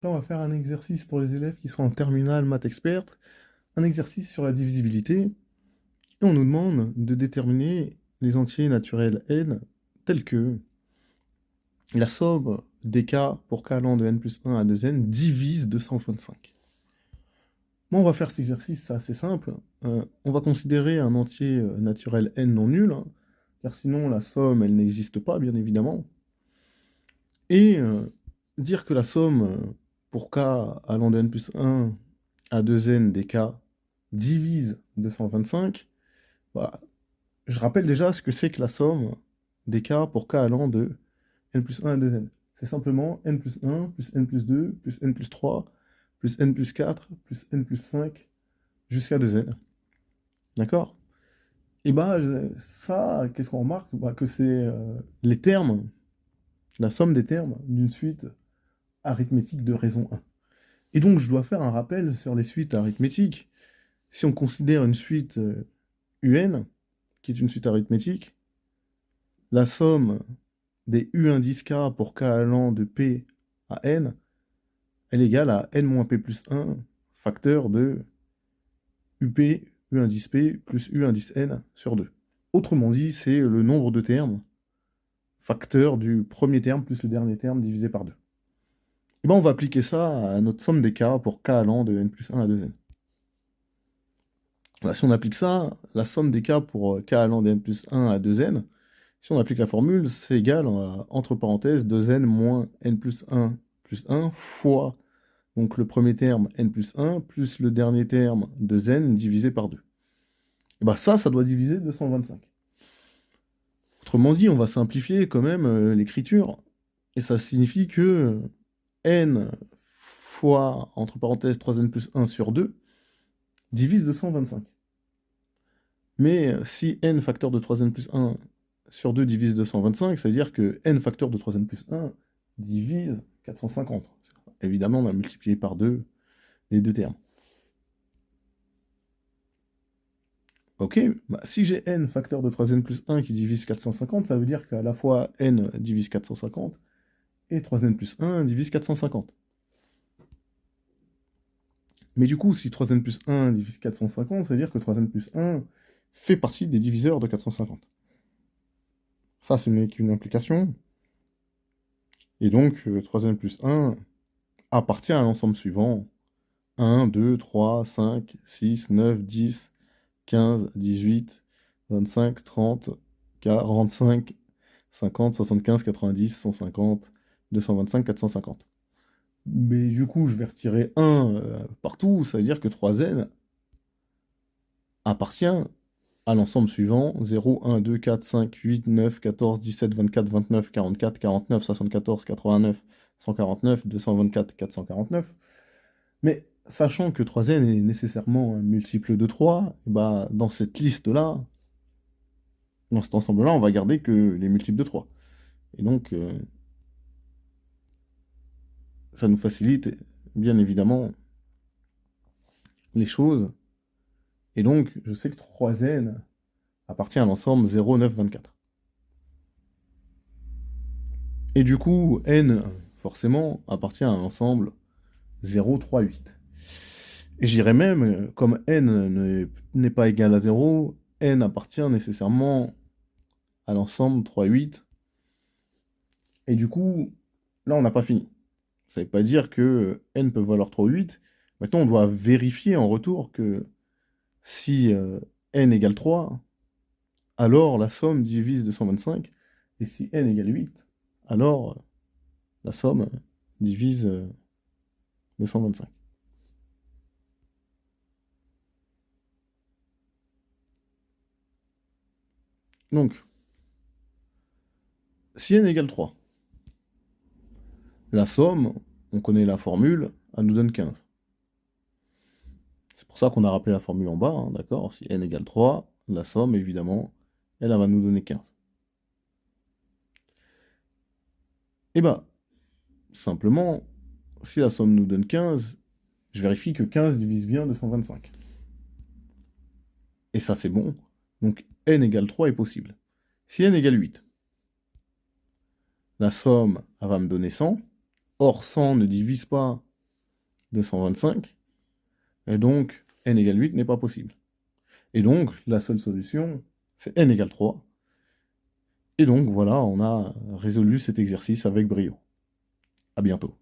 Là, on va faire un exercice pour les élèves qui sont en terminale maths expert, un exercice sur la divisibilité, et on nous demande de déterminer les entiers naturels n tels que la somme des k pour k allant de n plus 1 à 2n divise 225. Bon, on va faire cet exercice, c'est assez simple. On va considérer un entier naturel n non nul, hein, car sinon la somme, elle n'existe pas, bien évidemment. Et dire que la somme pour k allant de n plus 1 à 2n des k divise 225, bah, je rappelle déjà ce que c'est que la somme des k pour k allant de n plus 1 à 2n. C'est simplement n plus 1 plus n plus 2 plus n plus 3 plus n plus 4 plus n plus 5 jusqu'à 2n. D'accord? Et bah ça, qu'est-ce qu'on remarque? Bah, que c'est les termes, la somme des termes d'une suite arithmétique de raison 1. Et donc je dois faire un rappel sur les suites arithmétiques. Si on considère une suite UN, qui est une suite arithmétique, la somme des U indice K pour K allant de P à N, elle est égale à N moins P plus 1, facteur de UP, U indice P, plus U indice N sur 2. Autrement dit, c'est le nombre de termes, facteur du premier terme plus le dernier terme divisé par 2. Et ben on va appliquer ça à notre somme des K pour K allant de N plus 1 à 2N. Bah, si on applique ça, la somme des K pour K allant de N plus 1 à 2N, si on applique la formule, c'est égal à, entre parenthèses, 2N moins N plus 1 fois donc le premier terme N plus 1 plus le dernier terme 2N divisé par 2. Et bah ça doit diviser 225. Autrement dit, on va simplifier quand même l'écriture. Et ça signifie que N fois, entre parenthèses, 3N plus 1 sur 2 divise 225. Mais si n facteur de 3n plus 1 sur 2 divise 225, ça veut dire que n facteur de 3n plus 1 divise 450. Évidemment, on va multiplier par 2 les deux termes. Ok, bah, si j'ai n facteur de 3n plus 1 qui divise 450, ça veut dire qu'à la fois n divise 450 et 3n plus 1 divise 450. Mais du coup, si 3n plus 1 divise 450, ça veut dire que 3n plus 1 fait partie des diviseurs de 450. Ça, ce n'est qu'une implication. Et donc, 3n plus 1 appartient à l'ensemble suivant. 1, 2, 3, 5, 6, 9, 10, 15, 18, 25, 30, 45, 50, 75, 90, 150, 225, 450. Mais du coup, je vais retirer 1 partout, ça veut dire que 3n appartient à l'ensemble suivant 0, 1, 2, 4, 5, 8, 9, 14, 17, 24, 29, 44, 49, 74, 89, 149, 224, 449. Mais sachant que 3n est nécessairement un multiple de 3, et bah, dans cette liste-là, dans cet ensemble-là, on va garder que les multiples de 3. Et donc, ça nous facilite, bien évidemment, les choses. Et donc, je sais que 3n appartient à l'ensemble 0, 9, 24. Et du coup, n, forcément, appartient à l'ensemble 0, 3, 8. Et j'irais même, comme n n'est pas égal à 0, n appartient nécessairement à l'ensemble 3, 8. Et du coup, là, on n'a pas fini. Ça ne veut pas dire que n peut valoir 3 ou 8. Maintenant, on doit vérifier en retour que si n égale 3, alors la somme divise 225. Et si n égale 8, alors la somme divise 225. Donc, si n égale 3, la somme, on connaît la formule, elle nous donne 15. C'est pour ça qu'on a rappelé la formule en bas, hein, d'accord? Si n égale 3, la somme, évidemment, elle va nous donner 15. Et bah, simplement, si la somme nous donne 15, je vérifie que 15 divise bien 225. Et ça, c'est bon. Donc, n égale 3 est possible. Si n égale 8, la somme, elle va me donner 100. Or, 100 ne divise pas 225, et donc n égale 8 n'est pas possible. Et donc, la seule solution, c'est n égale 3. Et donc, voilà, on a résolu cet exercice avec brio. À bientôt.